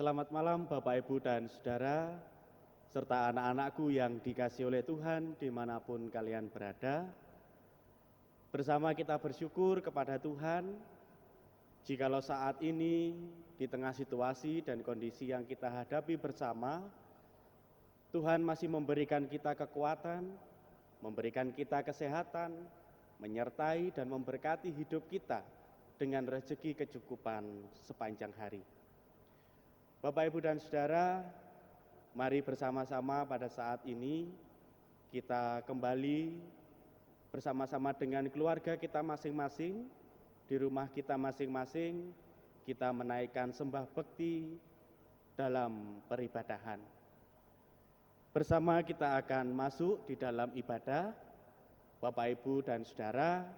Selamat malam Bapak, Ibu, dan Saudara, serta anak-anakku yang dikasihi oleh Tuhan dimanapun kalian berada. Bersama kita bersyukur kepada Tuhan, jikalau saat ini di tengah situasi dan kondisi yang kita hadapi bersama, Tuhan masih memberikan kita kekuatan, memberikan kita kesehatan, menyertai dan memberkati hidup kita dengan rezeki kecukupan sepanjang hari. Bapak, Ibu, dan Saudara, mari bersama-sama pada saat ini kita kembali bersama-sama dengan keluarga kita masing-masing, di rumah kita masing-masing, kita menaikkan sembah bekti dalam peribadahan. Bersama kita akan masuk di dalam ibadah. Bapak, Ibu, dan Saudara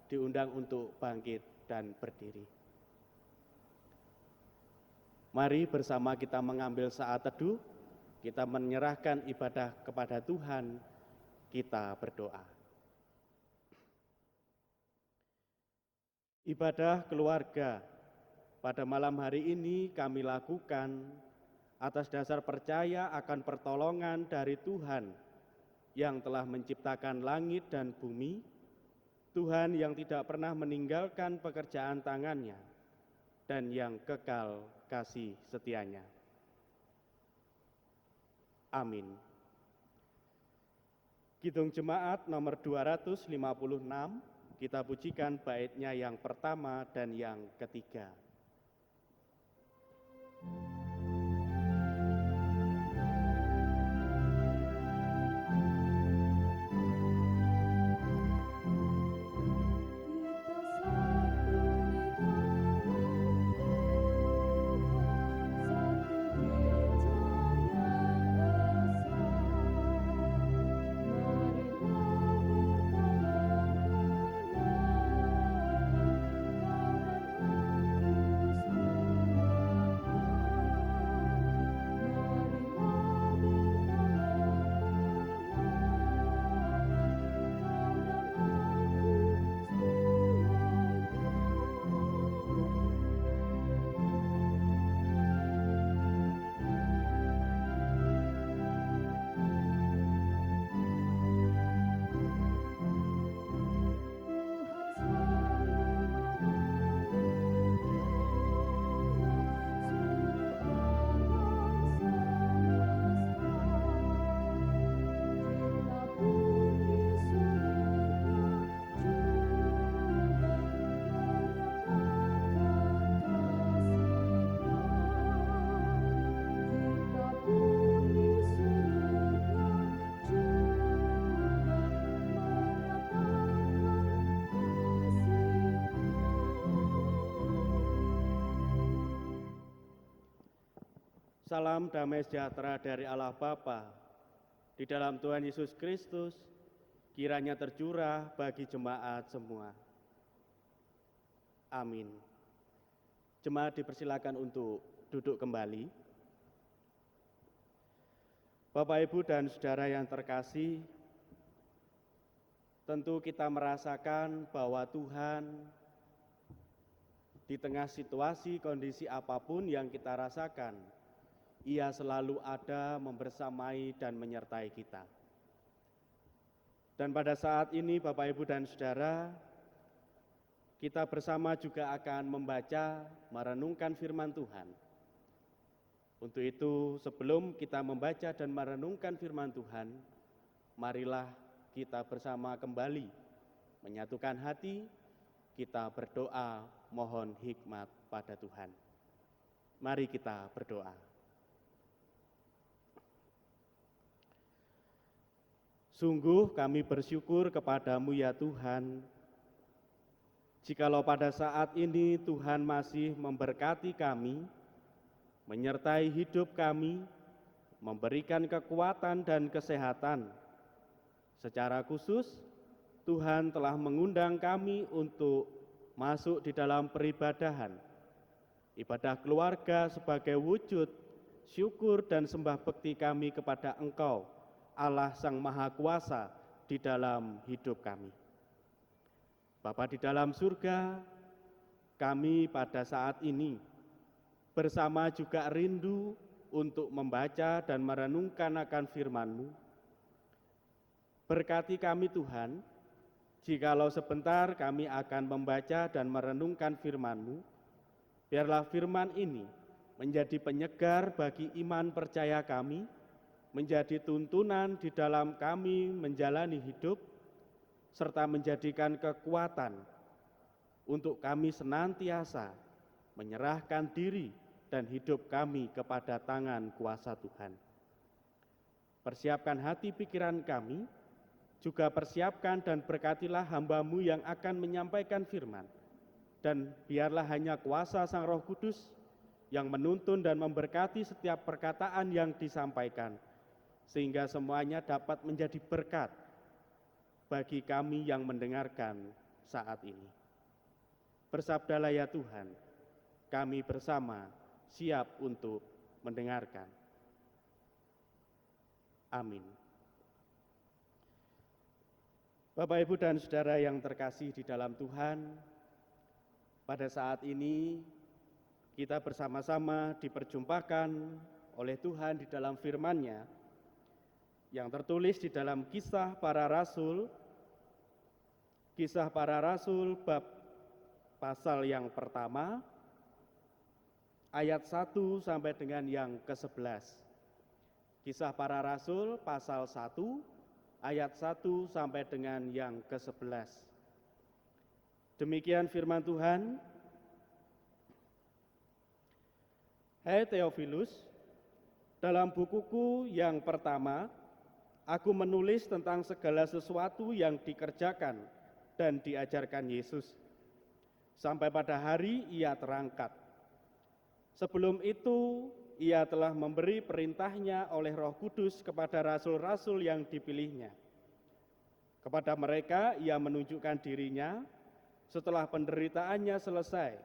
diundang untuk bangkit dan berdiri. Mari bersama kita mengambil saat teduh, kita menyerahkan ibadah kepada Tuhan, kita berdoa. Ibadah keluarga pada malam hari ini kami lakukan atas dasar percaya akan pertolongan dari Tuhan yang telah menciptakan langit dan bumi, Tuhan yang tidak pernah meninggalkan pekerjaan tangannya, dan yang kekal kasih setianya. Amin. Kidung Jemaat nomor 256, kita pujikan baitnya yang pertama dan yang ketiga. Salam damai sejahtera dari Allah Bapa di dalam Tuhan Yesus Kristus, kiranya tercurah bagi jemaat semua. Amin. Jemaat dipersilakan untuk duduk kembali. Bapak, Ibu, dan Saudara yang terkasih, tentu kita merasakan bahwa Tuhan di tengah situasi kondisi apapun yang kita rasakan, Ia selalu ada membersamai dan menyertai kita. Dan pada saat ini Bapak, Ibu, dan Saudara, kita bersama juga akan membaca, merenungkan firman Tuhan. Untuk itu, sebelum kita membaca dan merenungkan firman Tuhan, marilah kita bersama kembali menyatukan hati, kita berdoa mohon hikmat pada Tuhan. Mari kita berdoa. Sungguh kami bersyukur kepadamu ya Tuhan, jikalau pada saat ini Tuhan masih memberkati kami, menyertai hidup kami, memberikan kekuatan dan kesehatan. Secara khusus, Tuhan telah mengundang kami untuk masuk di dalam peribadahan, ibadah keluarga sebagai wujud syukur dan sembah bekti kami kepada Engkau, Allah Sang Maha Kuasa di dalam hidup kami. Bapa di dalam surga, kami pada saat ini bersama juga rindu untuk membaca dan merenungkan akan firman-Mu. Berkati kami Tuhan, jikalau sebentar kami akan membaca dan merenungkan firman-Mu, biarlah firman ini menjadi penyegar bagi iman percaya kami, menjadi tuntunan di dalam kami menjalani hidup, serta menjadikan kekuatan untuk kami senantiasa menyerahkan diri dan hidup kami kepada tangan kuasa Tuhan. Persiapkan hati pikiran kami, juga persiapkan dan berkatilah hamba-Mu yang akan menyampaikan firman, dan biarlah hanya kuasa Sang Roh Kudus yang menuntun dan memberkati setiap perkataan yang disampaikan, sehingga semuanya dapat menjadi berkat bagi kami yang mendengarkan saat ini. Bersabdalah ya Tuhan, kami bersama siap untuk mendengarkan. Amin. Bapak, Ibu, dan Saudara yang terkasih di dalam Tuhan, pada saat ini kita bersama-sama diperjumpakan oleh Tuhan di dalam firman-Nya yang tertulis di dalam Kisah Para Rasul bab pasal yang pertama, ayat 1 sampai dengan yang ke-11. Kisah Para Rasul pasal 1, ayat 1 sampai dengan yang ke-11. Demikian firman Tuhan. Hai Theophilus, dalam bukuku yang pertama, aku menulis tentang segala sesuatu yang dikerjakan dan diajarkan Yesus, sampai pada hari Ia terangkat. Sebelum itu, Ia telah memberi perintahnya oleh Roh Kudus kepada rasul-rasul yang dipilihnya. Kepada mereka Ia menunjukkan dirinya setelah penderitaannya selesai,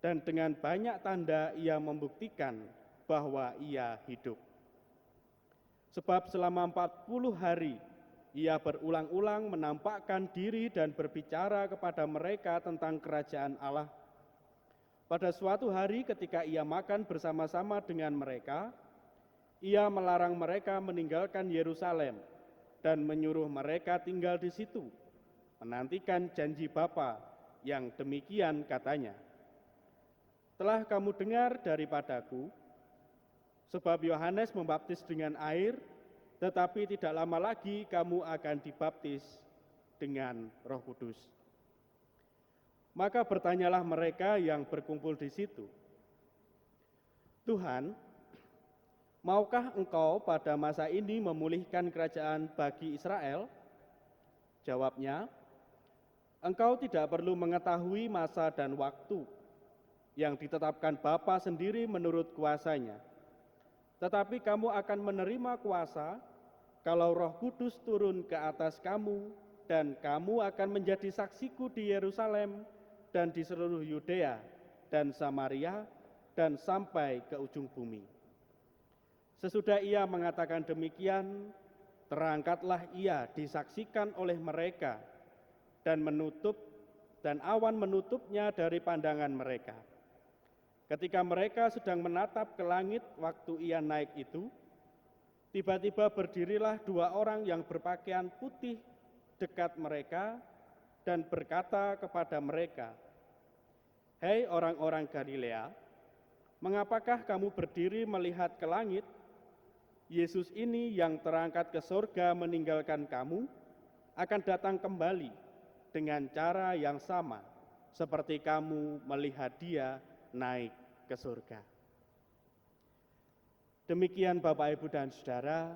dan dengan banyak tanda Ia membuktikan bahwa Ia hidup. Sebab selama 40 hari Ia berulang-ulang menampakkan diri dan berbicara kepada mereka tentang kerajaan Allah. Pada suatu hari ketika Ia makan bersama-sama dengan mereka, Ia melarang mereka meninggalkan Yerusalem dan menyuruh mereka tinggal di situ, menantikan janji Bapa yang demikian katanya. Telah kamu dengar daripadaku, sebab Yohanes membaptis dengan air, tetapi tidak lama lagi kamu akan dibaptis dengan Roh Kudus. Maka bertanyalah mereka yang berkumpul di situ, Tuhan, maukah Engkau pada masa ini memulihkan kerajaan bagi Israel? Jawabnya, Engkau tidak perlu mengetahui masa dan waktu yang ditetapkan Bapa sendiri menurut kuasanya. Tetapi kamu akan menerima kuasa kalau Roh Kudus turun ke atas kamu, dan kamu akan menjadi saksiku di Yerusalem dan di seluruh Yudea dan Samaria dan sampai ke ujung bumi. Sesudah Ia mengatakan demikian, terangkatlah Ia disaksikan oleh mereka dan awan menutupnya dari pandangan mereka. Ketika mereka sedang menatap ke langit waktu Ia naik itu, tiba-tiba berdirilah 2 orang yang berpakaian putih dekat mereka dan berkata kepada mereka, Hei orang-orang Galilea, mengapakah kamu berdiri melihat ke langit? Yesus ini yang terangkat ke surga meninggalkan kamu, akan datang kembali dengan cara yang sama seperti kamu melihat Dia naik ke surga. Demikian Bapak, Ibu, dan Saudara,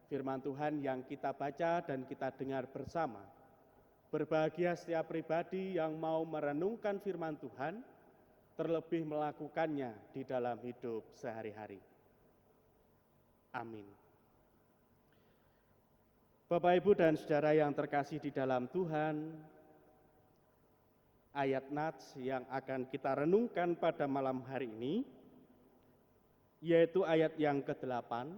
firman Tuhan yang kita baca dan kita dengar bersama. Berbahagia setiap pribadi yang mau merenungkan firman Tuhan, terlebih melakukannya di dalam hidup sehari-hari. Amin. Bapak, Ibu, dan Saudara yang terkasih di dalam Tuhan, ayat nats yang akan kita renungkan pada malam hari ini, yaitu ayat yang ke-8.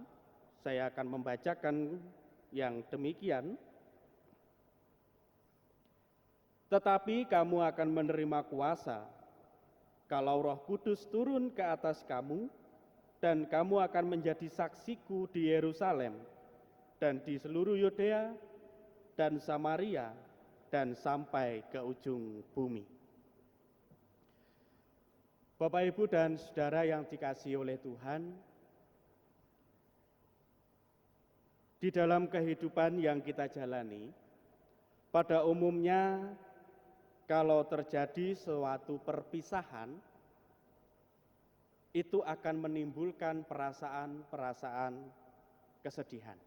Saya akan membacakan yang demikian. Tetapi kamu akan menerima kuasa Kalau Roh Kudus turun ke atas kamu, dan kamu akan menjadi saksiku di Yerusalem, dan di seluruh Yudea, dan Samaria, dan sampai ke ujung bumi. Bapak, Ibu, dan Saudara yang dikasihi oleh Tuhan, di dalam kehidupan yang kita jalani, pada umumnya kalau terjadi suatu perpisahan, itu akan menimbulkan perasaan-perasaan kesedihan.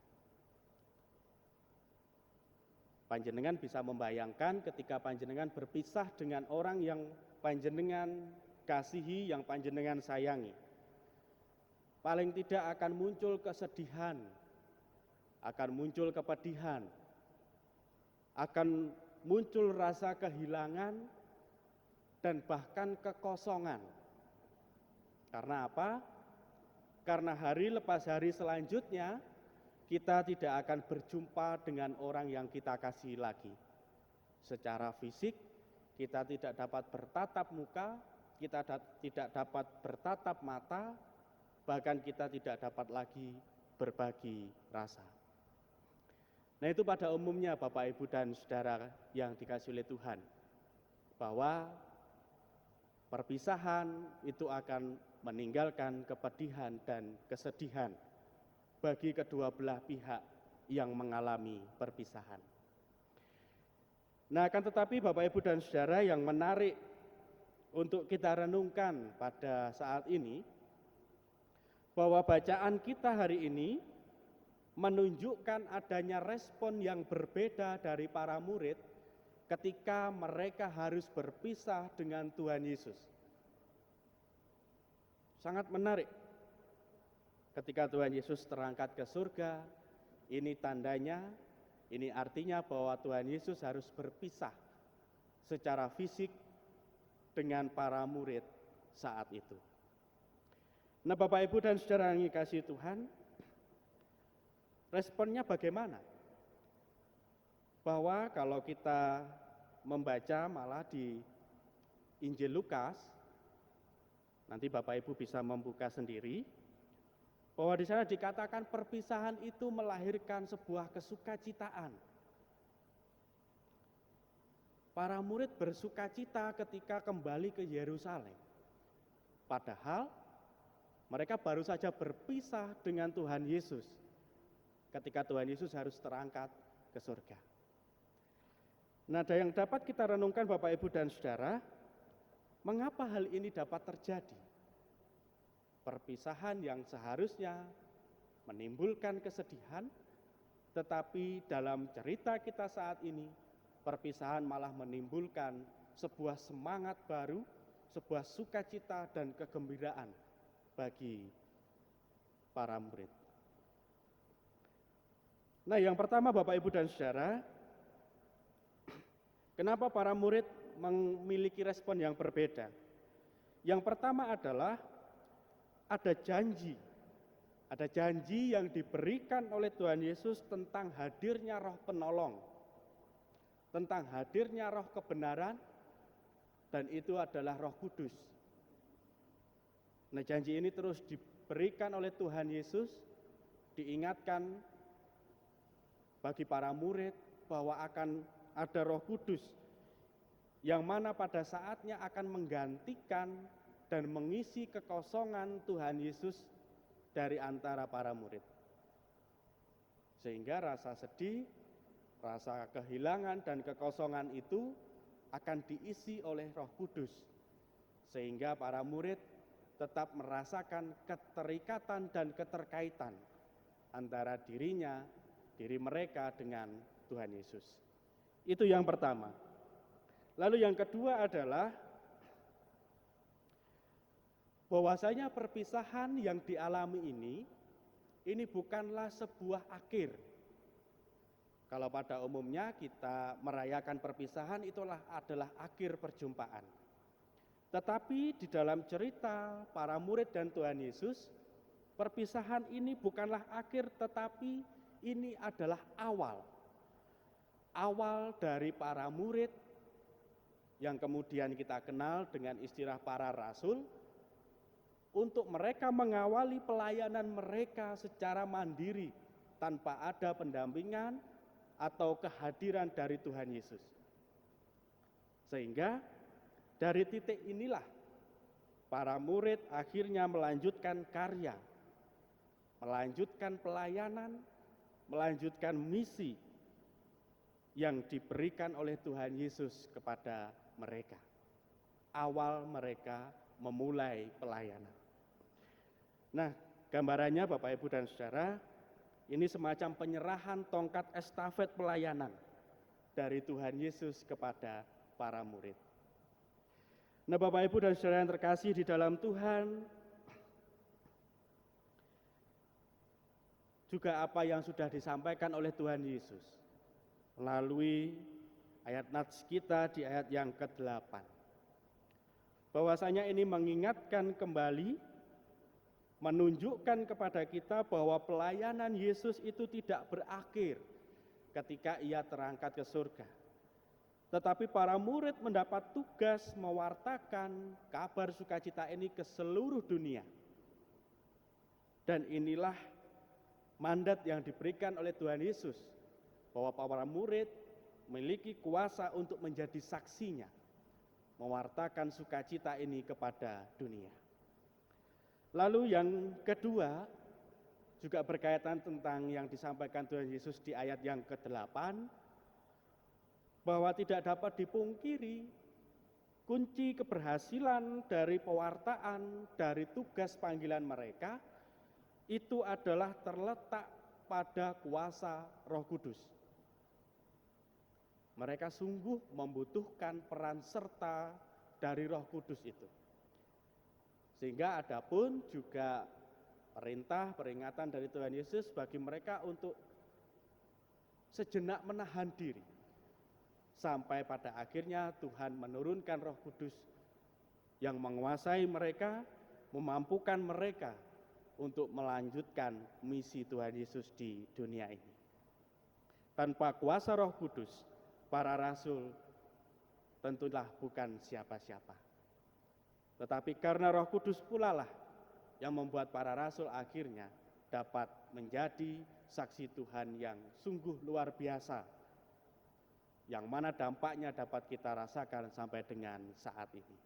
Panjenengan bisa membayangkan ketika panjenengan berpisah dengan orang yang panjenengan kasihi, yang panjenengan sayangi. Paling tidak akan muncul kesedihan, akan muncul kepedihan, akan muncul rasa kehilangan, dan bahkan kekosongan. Karena apa? Karena hari lepas hari selanjutnya, kita tidak akan berjumpa dengan orang yang kita kasihi lagi. Secara fisik, kita tidak dapat bertatap muka, kita tidak dapat bertatap mata, bahkan kita tidak dapat lagi berbagi rasa. Nah, itu pada umumnya Bapak, Ibu, dan Saudara yang dikasihi oleh Tuhan, bahwa perpisahan itu akan meninggalkan kepedihan dan kesedihan bagi kedua belah pihak yang mengalami perpisahan. Nah, akan tetapi Bapak, Ibu, dan Saudara, yang menarik untuk kita renungkan pada saat ini, bahwa bacaan kita hari ini menunjukkan adanya respon yang berbeda dari para murid ketika mereka harus berpisah dengan Tuhan Yesus. Sangat menarik. Ketika Tuhan Yesus terangkat ke surga, ini tandanya, ini artinya bahwa Tuhan Yesus harus berpisah secara fisik dengan para murid saat itu. Nah, Bapak, Ibu, dan Saudara yang dikasihi Tuhan, responnya bagaimana? Bahwa kalau kita membaca malah di Injil Lukas, nanti Bapak, Ibu bisa membuka sendiri, bahwa di sana dikatakan perpisahan itu melahirkan sebuah kesukacitaan. Para murid bersukacita ketika kembali ke Yerusalem. Padahal mereka baru saja berpisah dengan Tuhan Yesus ketika Tuhan Yesus harus terangkat ke surga. Nah, yang dapat kita renungkan Bapak, Ibu, dan Saudara, mengapa hal ini dapat terjadi? Perpisahan yang seharusnya menimbulkan kesedihan, tetapi dalam cerita kita saat ini, perpisahan malah menimbulkan sebuah semangat baru, sebuah sukacita dan kegembiraan bagi para murid. Nah, yang pertama Bapak, Ibu, dan Saudara, kenapa para murid memiliki respon yang berbeda? Yang pertama adalah ada janji yang diberikan oleh Tuhan Yesus tentang hadirnya Roh Penolong, tentang hadirnya Roh kebenaran, dan itu adalah Roh Kudus. Nah, janji ini terus diberikan oleh Tuhan Yesus, diingatkan bagi para murid bahwa akan ada Roh Kudus yang mana pada saatnya akan menggantikan dan mengisi kekosongan Tuhan Yesus dari antara para murid. Sehingga rasa sedih, rasa kehilangan dan kekosongan itu akan diisi oleh Roh Kudus. Sehingga para murid tetap merasakan keterikatan dan keterkaitan antara diri mereka dengan Tuhan Yesus. Itu yang pertama. Lalu yang kedua adalah bahwasanya perpisahan yang dialami ini bukanlah sebuah akhir. Kalau pada umumnya kita merayakan perpisahan adalah akhir perjumpaan. Tetapi di dalam cerita para murid dan Tuhan Yesus, perpisahan ini bukanlah akhir, tetapi ini adalah awal. Awal dari para murid yang kemudian kita kenal dengan istilah para rasul, untuk mereka mengawali pelayanan mereka secara mandiri tanpa ada pendampingan atau kehadiran dari Tuhan Yesus. Sehingga dari titik inilah para murid akhirnya melanjutkan karya, melanjutkan pelayanan, melanjutkan misi yang diberikan oleh Tuhan Yesus kepada mereka. Awal mereka memulai pelayanan. Nah, gambarannya Bapak, Ibu, dan Saudara, ini semacam penyerahan tongkat estafet pelayanan dari Tuhan Yesus kepada para murid. Nah, Bapak, Ibu, dan Saudara yang terkasih di dalam Tuhan, juga apa yang sudah disampaikan oleh Tuhan Yesus melalui ayat nats kita di ayat yang ke-8. Bahwasanya ini mengingatkan kembali, menunjukkan kepada kita bahwa pelayanan Yesus itu tidak berakhir ketika ia terangkat ke surga. Tetapi para murid mendapat tugas mewartakan kabar sukacita ini ke seluruh dunia. Dan inilah mandat yang diberikan oleh Tuhan Yesus, bahwa para murid memiliki kuasa untuk menjadi saksinya, mewartakan sukacita ini kepada dunia. Lalu yang kedua, juga berkaitan tentang yang disampaikan Tuhan Yesus di ayat yang ke-8, bahwa tidak dapat dipungkiri kunci keberhasilan dari pewartaan, dari tugas panggilan mereka, itu adalah terletak pada kuasa Roh Kudus. Mereka sungguh membutuhkan peran serta dari Roh Kudus itu. Sehingga adapun juga perintah, peringatan dari Tuhan Yesus bagi mereka untuk sejenak menahan diri. Sampai pada akhirnya Tuhan menurunkan Roh Kudus yang menguasai mereka, memampukan mereka untuk melanjutkan misi Tuhan Yesus di dunia ini. Tanpa kuasa Roh Kudus, para rasul tentulah bukan siapa-siapa. Tetapi karena Roh Kudus pula lah yang membuat para rasul akhirnya dapat menjadi saksi Tuhan yang sungguh luar biasa, yang mana dampaknya dapat kita rasakan sampai dengan saat ini.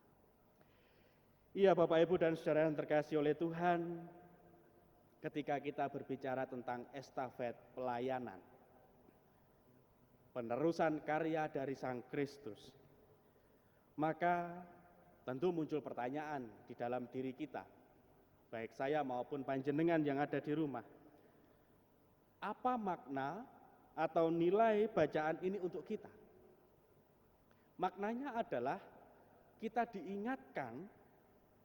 Iya, Bapak, Ibu, dan Saudara yang terkasih oleh Tuhan, ketika kita berbicara tentang estafet pelayanan, penerusan karya dari Sang Kristus, maka tentu muncul pertanyaan di dalam diri kita, baik saya maupun panjenengan yang ada di rumah. Apa makna atau nilai bacaan ini untuk kita? Maknanya adalah kita diingatkan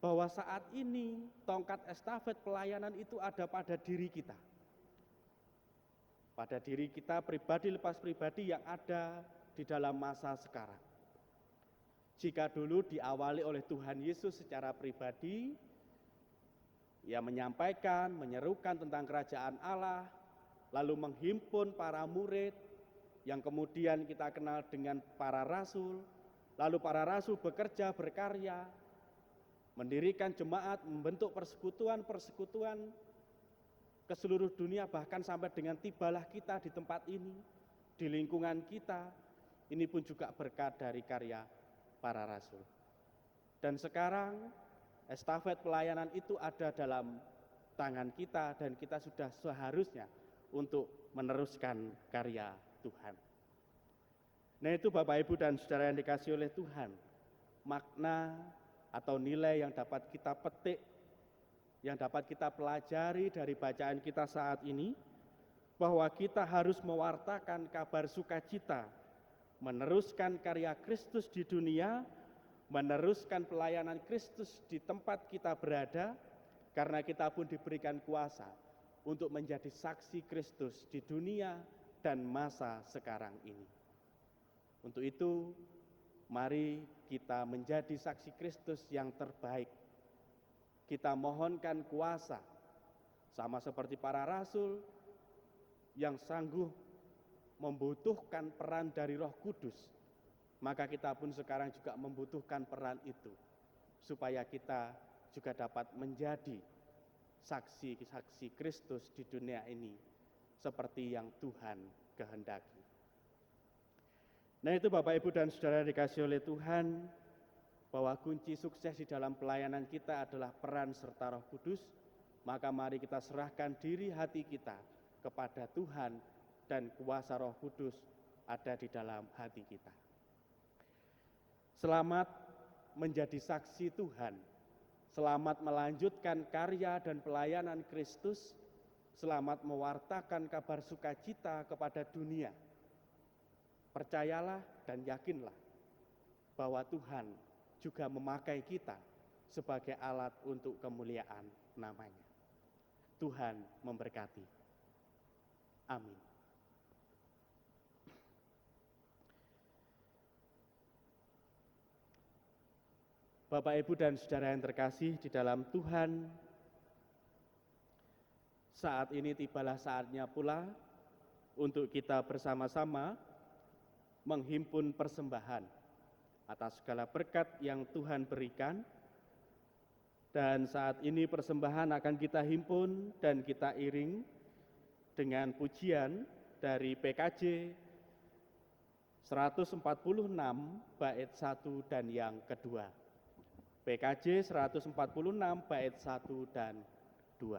bahwa saat ini tongkat estafet pelayanan itu ada pada diri kita. Pada diri kita pribadi lepas pribadi yang ada di dalam masa sekarang. Jika dulu diawali oleh Tuhan Yesus secara pribadi, ia menyampaikan, menyerukan tentang kerajaan Allah, lalu menghimpun para murid, yang kemudian kita kenal dengan para rasul, lalu para rasul bekerja, berkarya, mendirikan jemaat, membentuk persekutuan-persekutuan ke seluruh dunia, bahkan sampai dengan tibalah kita di tempat ini, di lingkungan kita. Ini pun juga berkat dari karya para rasul. Dan sekarang estafet pelayanan itu ada dalam tangan kita, dan kita sudah seharusnya untuk meneruskan karya Tuhan. Nah, itu Bapak, Ibu, dan Saudara yang dikasihi oleh Tuhan, makna atau nilai yang dapat kita petik, yang dapat kita pelajari dari bacaan kita saat ini, bahwa kita harus mewartakan kabar sukacita, meneruskan karya Kristus di dunia, meneruskan pelayanan Kristus di tempat kita berada, karena kita pun diberikan kuasa untuk menjadi saksi Kristus di dunia dan masa sekarang ini. Untuk itu, mari kita menjadi saksi Kristus yang terbaik. Kita mohonkan kuasa, sama seperti para rasul yang sanggup membutuhkan peran dari Roh Kudus maka kita pun sekarang juga membutuhkan peran itu, supaya kita juga dapat menjadi saksi-saksi Kristus di dunia ini, seperti yang Tuhan kehendaki. Nah itu Bapak, Ibu, dan Saudara dikasihi oleh Tuhan, bahwa kunci sukses di dalam pelayanan kita adalah peran serta Roh Kudus. Maka mari kita serahkan diri hati kita kepada Tuhan, dan kuasa Roh Kudus ada di dalam hati kita. Selamat menjadi saksi Tuhan, selamat melanjutkan karya dan pelayanan Kristus, selamat mewartakan kabar sukacita kepada dunia. Percayalah dan yakinlah bahwa Tuhan juga memakai kita sebagai alat untuk kemuliaan namanya. Tuhan memberkati. Amin. Bapak, Ibu, dan Saudara yang terkasih di dalam Tuhan, saat ini tibalah saatnya pula untuk kita bersama-sama menghimpun persembahan atas segala berkat yang Tuhan berikan. Dan saat ini persembahan akan kita himpun dan kita iring dengan pujian dari PKJ 146 bait 1 dan yang kedua. PKJ 146 bait 1 dan 2.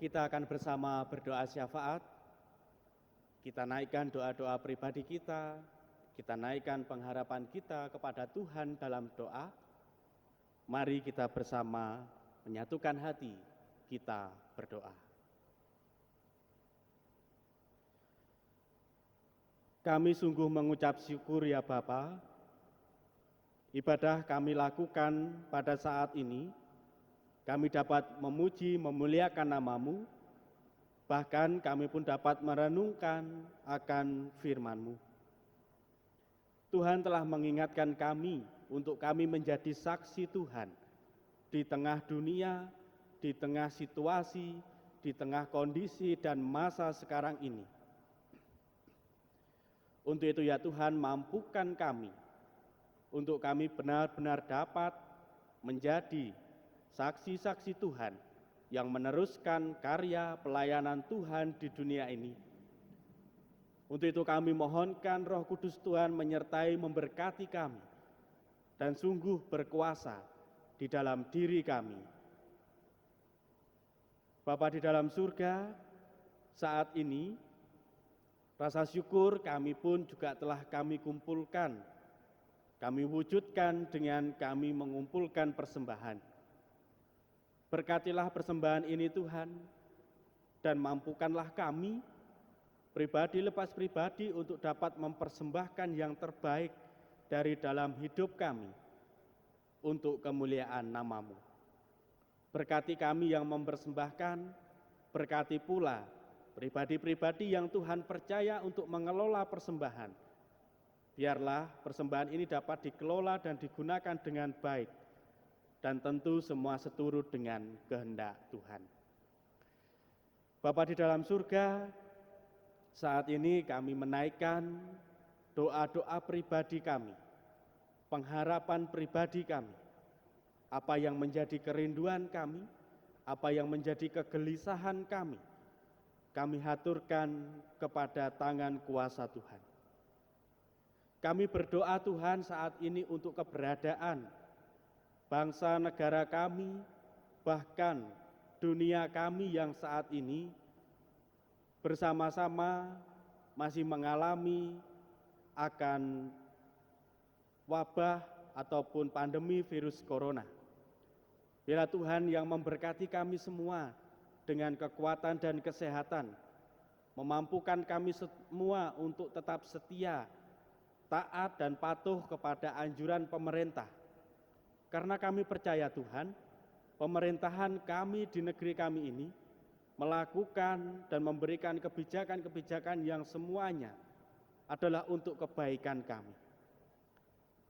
Kita akan bersama berdoa syafaat. Kita naikkan doa-doa pribadi kita naikkan pengharapan kita kepada Tuhan dalam doa. Mari kita bersama menyatukan hati, kita berdoa. Kami sungguh mengucap syukur ya Bapa, ibadah kami lakukan pada saat ini, kami dapat memuji, memuliakan nama-Mu, bahkan kami pun dapat merenungkan akan firman-Mu. Tuhan telah mengingatkan kami untuk kami menjadi saksi Tuhan di tengah dunia, di tengah situasi, di tengah kondisi dan masa sekarang ini. Untuk itu ya Tuhan, mampukan kami untuk kami benar-benar dapat menjadi saksi-saksi Tuhan yang meneruskan karya pelayanan Tuhan di dunia ini. Untuk itu kami mohonkan Roh Kudus Tuhan menyertai memberkati kami dan sungguh berkuasa di dalam diri kami. Bapa di dalam surga, saat ini Rasa syukur kami pun juga telah kami kumpulkan, kami wujudkan dengan kami mengumpulkan persembahan. Berkatilah persembahan ini Tuhan, dan mampukanlah kami, pribadi lepas pribadi, untuk dapat mempersembahkan yang terbaik dari dalam hidup kami, untuk kemuliaan nama-Mu. Berkati kami yang mempersembahkan, berkati pula pribadi-pribadi yang Tuhan percaya untuk mengelola persembahan. Biarlah persembahan ini dapat dikelola dan digunakan dengan baik, dan tentu semua seturut dengan kehendak Tuhan. Bapa di dalam surga, saat ini kami menaikkan doa-doa pribadi kami, pengharapan pribadi kami, apa yang menjadi kerinduan kami, apa yang menjadi kegelisahan kami haturkan kepada tangan kuasa Tuhan. Kami berdoa Tuhan saat ini untuk keberadaan bangsa negara kami, bahkan dunia kami yang saat ini bersama-sama masih mengalami akan wabah ataupun pandemi virus corona. Biarlah Tuhan yang memberkati kami semua dengan kekuatan dan kesehatan, memampukan kami semua untuk tetap setia, taat dan patuh kepada anjuran pemerintah. Karena kami percaya Tuhan, pemerintahan kami di negeri kami ini melakukan dan memberikan kebijakan-kebijakan yang semuanya adalah untuk kebaikan kami.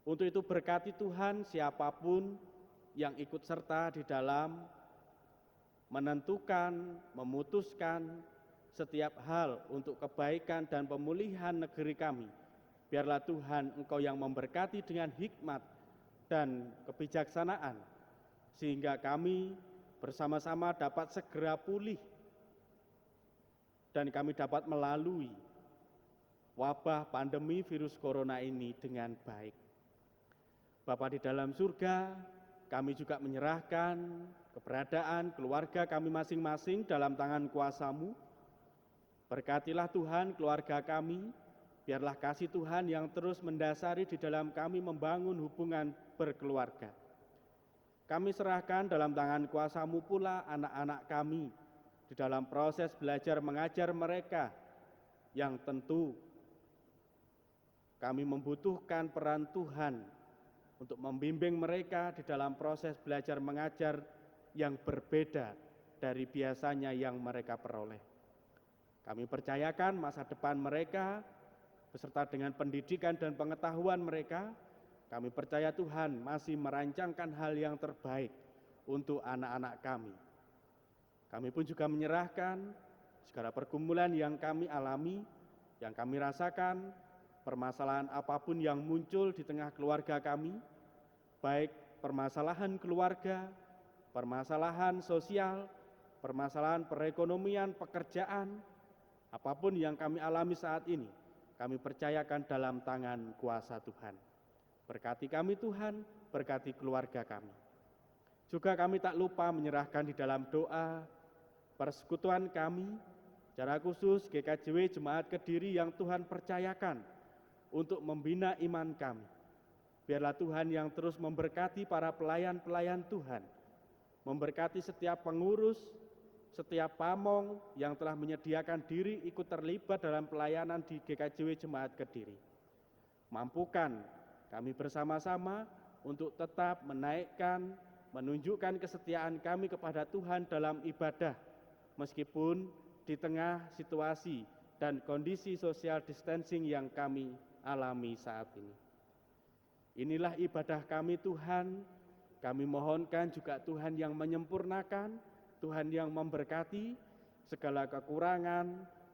Untuk itu berkati Tuhan siapapun yang ikut serta di dalam menentukan, memutuskan setiap hal untuk kebaikan dan pemulihan negeri kami. Biarlah Tuhan Engkau yang memberkati dengan hikmat dan kebijaksanaan, sehingga kami bersama-sama dapat segera pulih dan kami dapat melalui wabah pandemi virus corona ini dengan baik. Bapa di dalam surga, kami juga menyerahkan keberadaan keluarga kami masing-masing dalam tangan kuasa-Mu. Berkatilah Tuhan keluarga kami, biarlah kasih Tuhan yang terus mendasari di dalam kami membangun hubungan berkeluarga. Kami serahkan dalam tangan kuasa-Mu pula anak-anak kami di dalam proses belajar mengajar mereka, yang tentu kami membutuhkan peran Tuhan untuk membimbing mereka di dalam proses belajar mengajar yang berbeda dari biasanya yang mereka peroleh. Kami percayakan masa depan mereka beserta dengan pendidikan dan pengetahuan mereka. Kami percaya Tuhan masih merancangkan hal yang terbaik untuk anak-anak kami. Kami pun juga menyerahkan segala pergumulan yang kami alami, yang kami rasakan, permasalahan apapun yang muncul di tengah keluarga kami, baik permasalahan keluarga, permasalahan sosial, permasalahan perekonomian, pekerjaan, apapun yang kami alami saat ini, kami percayakan dalam tangan kuasa Tuhan. Berkati kami Tuhan, berkati keluarga kami. Juga kami tak lupa menyerahkan di dalam doa persekutuan kami, secara khusus GKJW Jemaat Kediri yang Tuhan percayakan untuk membina iman kami. Biarlah Tuhan yang terus memberkati para pelayan-pelayan Tuhan, memberkati setiap pengurus, setiap pamong yang telah menyediakan diri ikut terlibat dalam pelayanan di GKJW Jemaat Kediri. Mampukan kami bersama-sama untuk tetap menaikkan, menunjukkan kesetiaan kami kepada Tuhan dalam ibadah, meskipun di tengah situasi dan kondisi social distancing yang kami alami saat ini. Inilah ibadah kami Tuhan, kami mohonkan juga Tuhan yang menyempurnakan, Tuhan yang memberkati segala kekurangan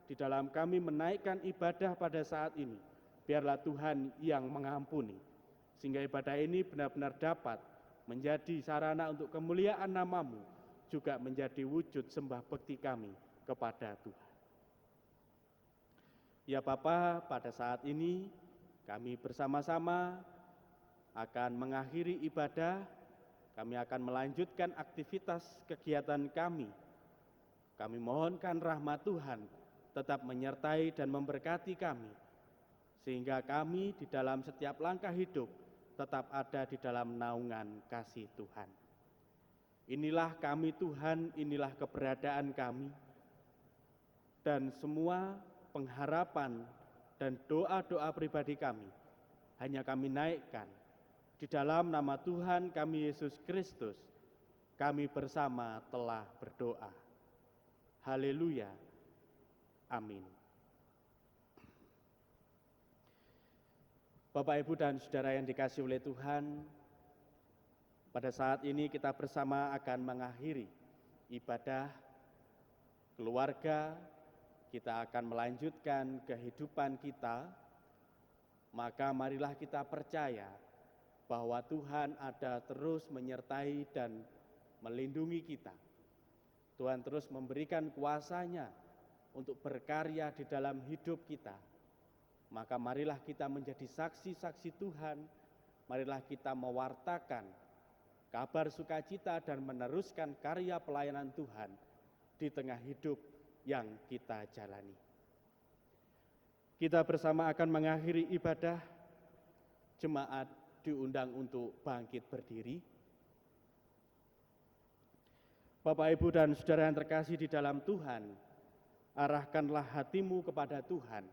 di dalam kami menaikkan ibadah pada saat ini. Biarlah Tuhan yang mengampuni, sehingga ibadah ini benar-benar dapat menjadi sarana untuk kemuliaan nama-Mu, juga menjadi wujud sembah bekti kami kepada Tuhan. Ya Bapa, pada saat ini kami bersama-sama akan mengakhiri ibadah, kami akan melanjutkan aktivitas kegiatan kami. Kami mohonkan rahmat Tuhan tetap menyertai dan memberkati kami, sehingga kami di dalam setiap langkah hidup tetap ada di dalam naungan kasih Tuhan. Inilah kami Tuhan, inilah keberadaan kami, dan semua pengharapan dan doa-doa pribadi kami hanya kami naikkan di dalam nama Tuhan kami Yesus Kristus. Kami bersama telah berdoa. Haleluya. Amin. Bapak, Ibu, dan Saudara yang dikasihi oleh Tuhan, pada saat ini kita bersama akan mengakhiri ibadah keluarga, kita akan melanjutkan kehidupan kita, maka marilah kita percaya bahwa Tuhan ada terus menyertai dan melindungi kita. Tuhan terus memberikan kuasa-Nya untuk berkarya di dalam hidup kita. Maka marilah kita menjadi saksi-saksi Tuhan, marilah kita mewartakan kabar sukacita dan meneruskan karya pelayanan Tuhan di tengah hidup yang kita jalani. Kita bersama akan mengakhiri ibadah. Jemaat diundang untuk bangkit berdiri. Bapak, Ibu, dan Saudara yang terkasih di dalam Tuhan, arahkanlah hatimu kepada Tuhan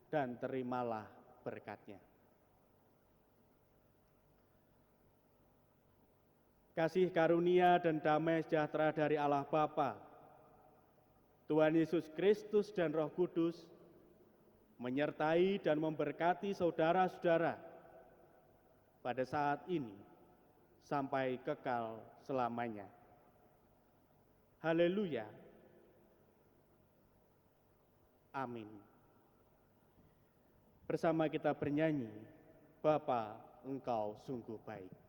dan terimalah berkat-Nya. Kasih karunia dan damai sejahtera dari Allah Bapa, Tuhan Yesus Kristus dan Roh Kudus menyertai dan memberkati saudara-saudara pada saat ini sampai kekal selamanya. Haleluya. Amin. Bersama kita bernyanyi, Bapa, Engkau sungguh baik.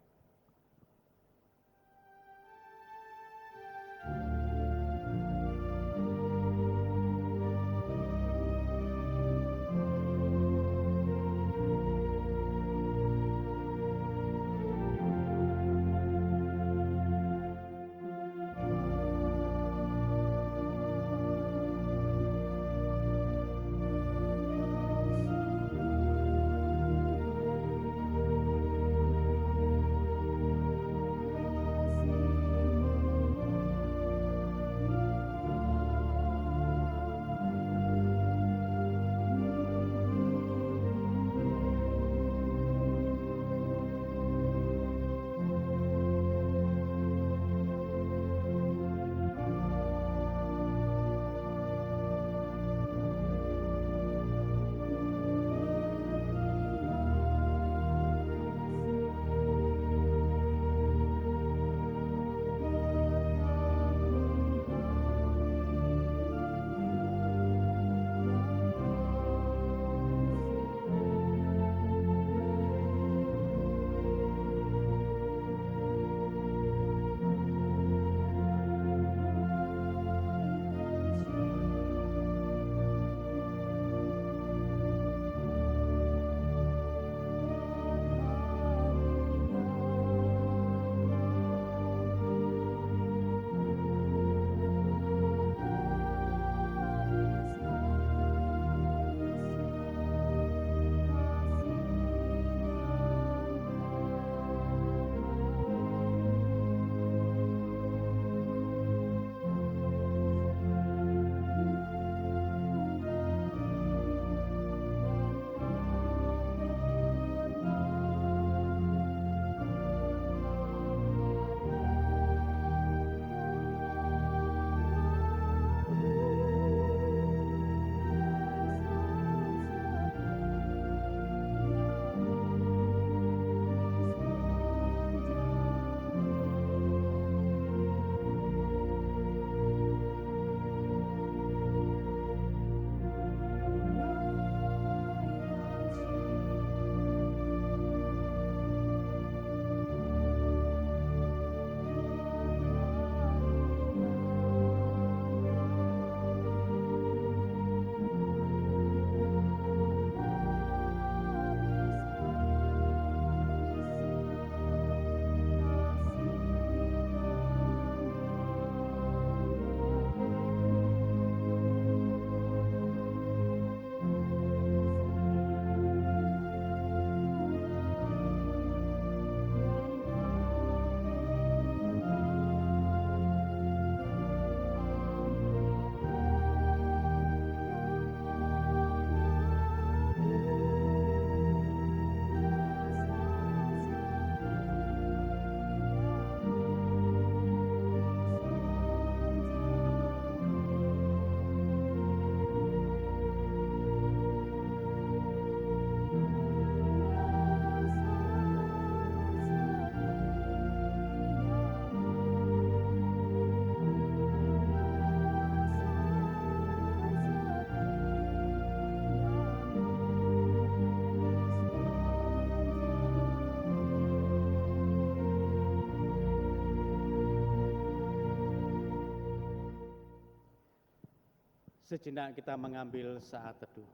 Sejenak kita mengambil saat teduh.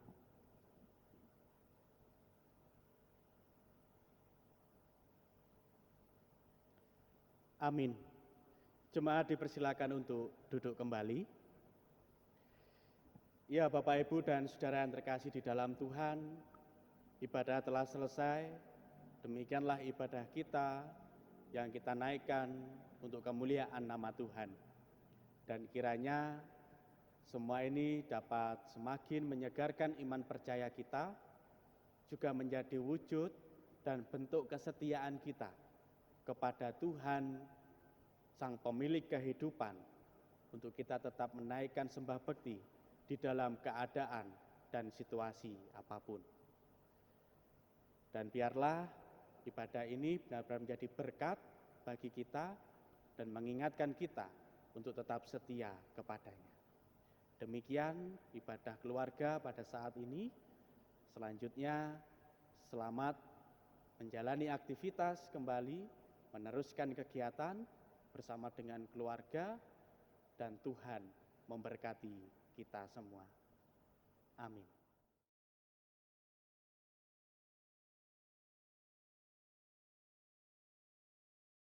Amin. Jemaat dipersilakan untuk duduk kembali. Ya, Bapak, Ibu, dan saudara yang terkasih di dalam Tuhan, ibadah telah selesai. Demikianlah ibadah kita yang kita naikkan untuk kemuliaan nama Tuhan. Dan kiranya semua ini dapat semakin menyegarkan iman percaya kita, juga menjadi wujud dan bentuk kesetiaan kita kepada Tuhan, Sang Pemilik kehidupan, untuk kita tetap menaikkan sembah bekti di dalam keadaan dan situasi apapun. Dan biarlah ibadah ini benar-benar menjadi berkat bagi kita dan mengingatkan kita untuk tetap setia kepadanya. Demikian ibadah keluarga pada saat ini. Selanjutnya, selamat menjalani aktivitas kembali, meneruskan kegiatan bersama dengan keluarga, dan Tuhan memberkati kita semua. Amin.